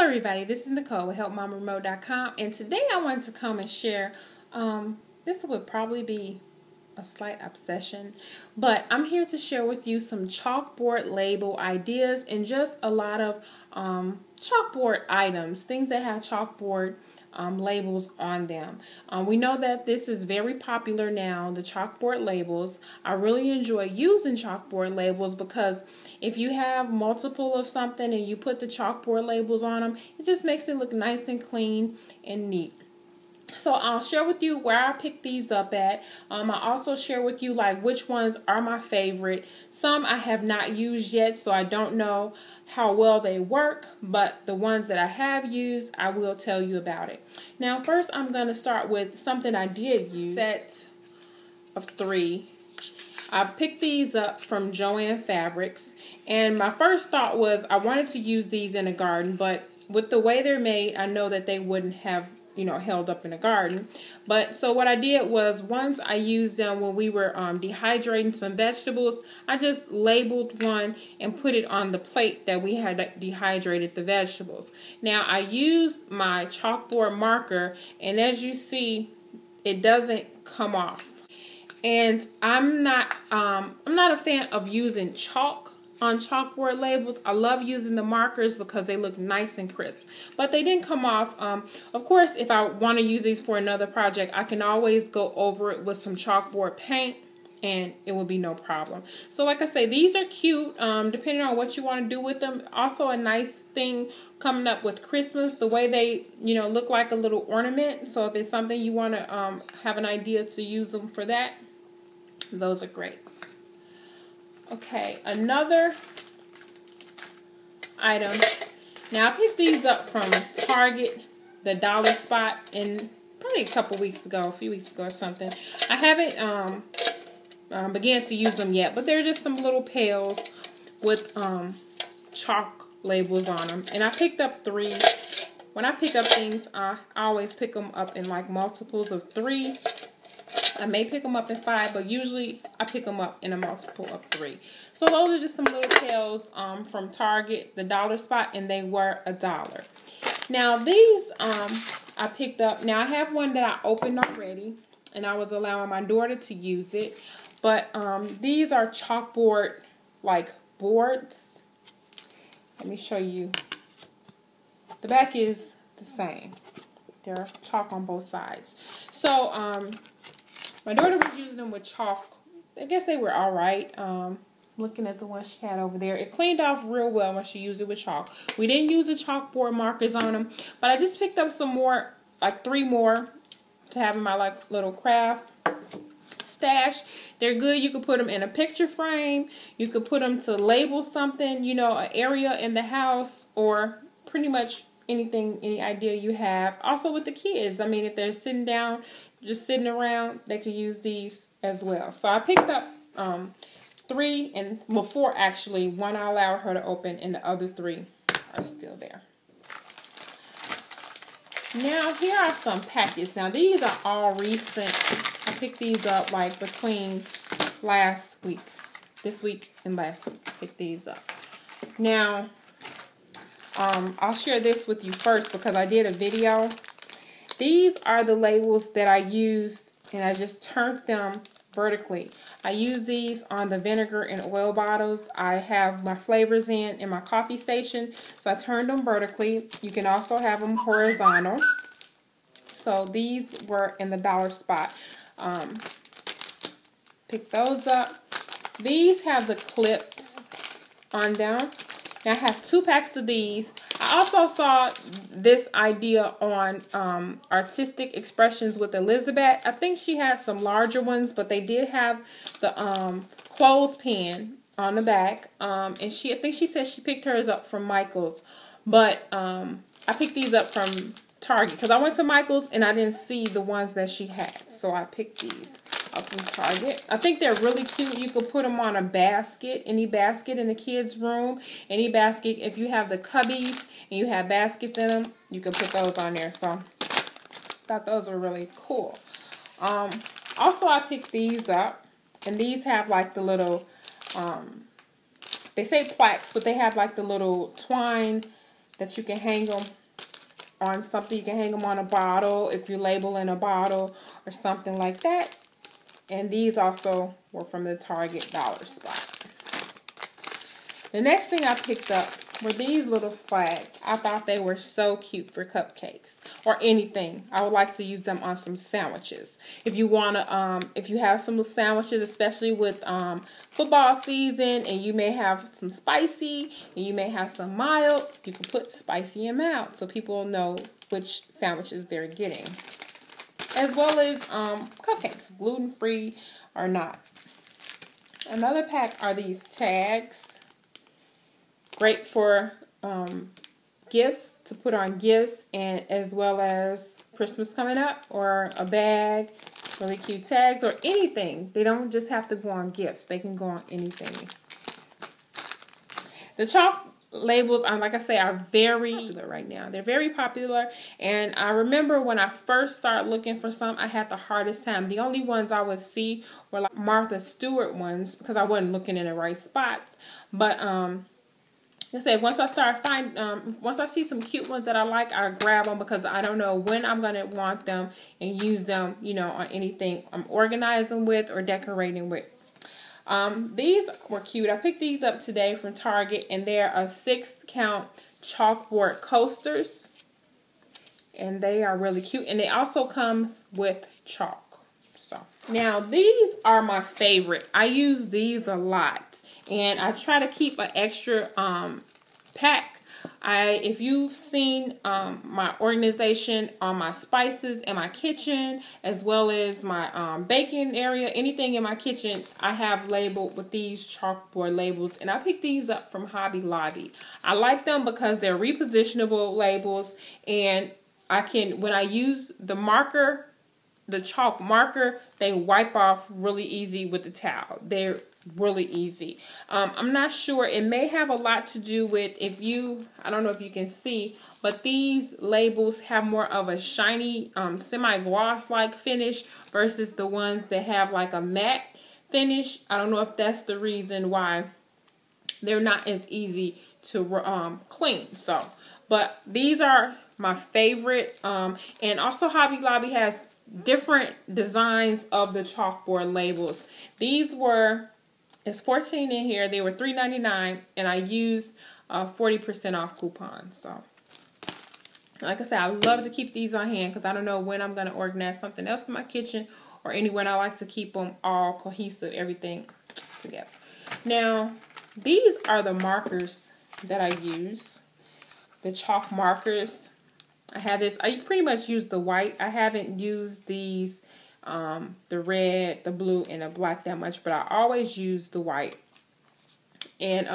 everybody, this is Nicole with HelpMamaRemote.com, and today I wanted to come and share, this would probably be a slight obsession, but I'm here to share with you some chalkboard label ideas and just a lot of chalkboard items, things that have chalkboard labels on them. We know that this is very popular now, the chalkboard labels. I really enjoy using chalkboard labels because if you have multiple of something and you put the chalkboard labels on them, it just makes it look nice and clean and neat. So I'll share with you where I picked these up at. I also share with you like which ones are my favorite. Some I have not used yet, so I don't know how well they work, but the ones that I have used, I will tell you about it. Now first I'm going to start with something I did use. Set of 3. I picked these up from Joann Fabrics, and my first thought was I wanted to use these in a garden, but with the way they're made, I know that they wouldn't have held up in a garden. But so what I did was, once I used them when we were dehydrating some vegetables, I just labeled one and put it on the plate that we had dehydrated the vegetables. Now I used my chalkboard marker, and as you see, it doesn't come off. And I'm not a fan of using chalk on chalkboard labels. I love using the markers because they look nice and crisp, but they didn't come off. Of course, if I want to use these for another project, I can always go over it with some chalkboard paint and it will be no problem. So like I say, these are cute depending on what you want to do with them. Also a nice thing coming up with Christmas, the way they look like a little ornament. So if it's something you want to have an idea to use them for, that those are great. Okay, another item. Now I picked these up from Target, the dollar spot, in probably a few weeks ago or something. I haven't began to use them yet, but they're just some little pails with chalk labels on them. And I picked up 3. When I pick up things, I always pick them up in like multiples of 3. I may pick them up in 5, but usually I pick them up in a multiple of 3. So those are just some little pails from Target, the dollar spot, and they were $1. Now these I picked up. Now I have one that I opened already, and I was allowing my daughter to use it. But these are chalkboard like boards. Let me show you. The back is the same. They're chalk on both sides. So my daughter was using them with chalk. I guess they were alright. Looking at the one she had over there, it cleaned off real well when she used it with chalk. We didn't use the chalkboard markers on them, but I just picked up some more, like 3 more, to have in my like little craft stash. They're good. You could put them in a picture frame. You could put them to label something, an area in the house, or pretty much anything, any idea you have. Also with the kids, I mean, if they're sitting down, just sitting around, they could use these as well. So I picked up 3, and well, 4 actually. One I allowed her to open, and the other 3 are still there. Now here are some packets. Now these are all recent. I picked these up like between this week and last week. I picked these up. Now I'll share this with you first because I did a video. These are the labels that I used, and I just turned them vertically. I use these on the vinegar and oil bottles I have my flavors in my coffee station. So I turned them vertically. You can also have them horizontal. So these were in the dollar spot. Pick those up. These have the clips on them. Now I have 2 packs of these. I also saw this idea on Artistic Expressions with Elizabeth. I think she had some larger ones, but they did have the clothespin on the back. And I think she said she picked hers up from Michael's. But I picked these up from Target because I went to Michael's and I didn't see the ones that she had. So I picked these up from Target. I think they're really cute. You could put them on a basket, any basket in the kids' room, any basket. If you have the cubbies and you have baskets in them, you can put those on there. So I thought those were really cool. Also, I picked these up, and these have like the little, they say plaques, but they have like the little twine that you can hang them on something. You can hang them on a bottle if you're labeling a bottle or something like that. And these also were from the Target dollar spot. The next thing I picked up were these little flags. I thought they were so cute for cupcakes or anything. I would like to use them on some sandwiches. If you want to, if you have some sandwiches, especially with football season, and you may have some spicy and you may have some mild, you can put spicy and mild so people will know which sandwiches they're getting. As well as cupcakes, gluten-free or not. Another pack are these tags. Great for gifts, to put on gifts, and as well as Christmas coming up, or a bag, really cute tags, or anything. They don't just have to go on gifts. They can go on anything. The chalk labels, like I say, are very popular right now. They're very popular, and I remember when I first started looking for some, I had the hardest time. The only ones I would see were like Martha Stewart ones because I wasn't looking in the right spots. But I said, once I see some cute ones that I like, I grab them because I don't know when I'm going to want them and use them, you know, on anything I'm organizing with or decorating with. These were cute. I picked these up today from Target, and they're a 6-count chalkboard coasters. And they are really cute. And they also come with chalk. So now these are my favorite. I use these a lot. And I try to keep an extra pack. If you've seen my organization on my spices in my kitchen, as well as my baking area, anything in my kitchen, I have labeled with these chalkboard labels. And I picked these up from Hobby Lobby. I like them because they're repositionable labels, and when I use the marker, the chalk marker, they wipe off really easy with the towel. They're really easy. I'm not sure. It may have a lot to do with I don't know if you can see, but these labels have more of a shiny, semi-gloss like finish versus the ones that have like a matte finish. I don't know if that's the reason why they're not as easy to clean. So, but these are my favorite. And also Hobby Lobby has different designs of the chalkboard labels. These were, it's 14 in here. They were $3.99, and I used 40% off coupon. So, like I said, I love to keep these on hand because I don't know when I'm going to organize something else in my kitchen or anywhere. I like to keep them all cohesive, everything together. Now, these are the markers that I use, the chalk markers. I have this. I pretty much use the white. I haven't used these, the red, the blue, and the black that much, but I always use the white. And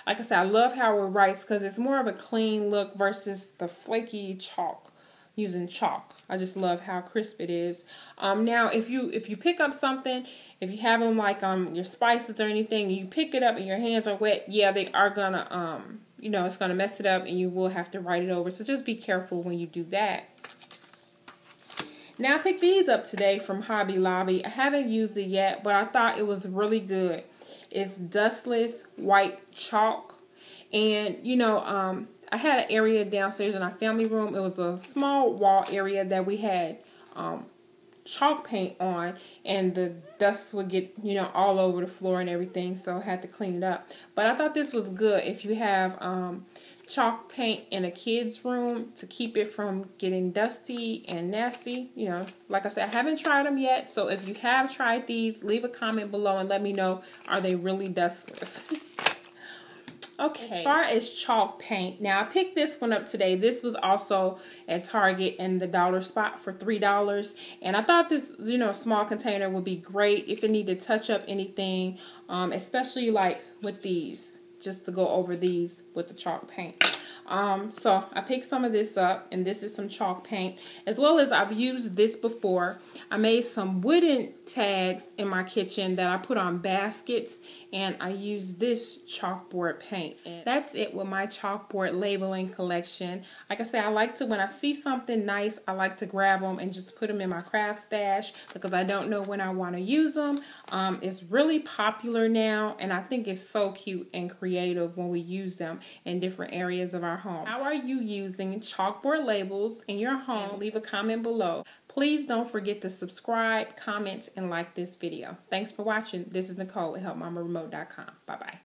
like I said, I love how it writes because it's more of a clean look versus the flaky chalk, using chalk. I just love how crisp it is. Now, if you pick up something, if you have them like your spices or anything, you pick it up and your hands are wet, yeah, they are gonna you know, it's gonna mess it up and you will have to write it over. So just be careful when you do that. Now I picked these up today from Hobby Lobby. I haven't used it yet, but I thought it was really good. It's dustless white chalk, and you know, I had an area downstairs in our family room. It was a small wall area that we had chalk paint on, and the dust would get, you know, all over the floor and everything, so I had to clean it up. But I thought this was good if you have chalk paint in a kid's room to keep it from getting dusty and nasty. You know, like I said, I haven't tried them yet, so if you have tried these, leave a comment below and let me know, are they really dustless? Okay, as far as chalk paint, now I picked this one up today. This was also at Target in the dollar spot for $3. And I thought this, you know, small container would be great if you need to touch up anything, especially like with these, just to go over these with the chalk paint. So I picked some of this up, and this is some chalk paint, as well as I've used this before. I made some wooden tags in my kitchen that I put on baskets, and I used this chalkboard paint. And that's it with my chalkboard labeling collection. Like I said, I like to, when I see something nice, I like to grab them and just put them in my craft stash because I don't know when I want to use them. It's really popular now, and I think it's so cute and creative when we use them in different areas of of our home. How are you using chalkboard labels in your home? Leave a comment below. Please don't forget to subscribe, comment, and like this video. Thanks for watching. This is Nicole with HelpMamaRemote.com. Bye-bye.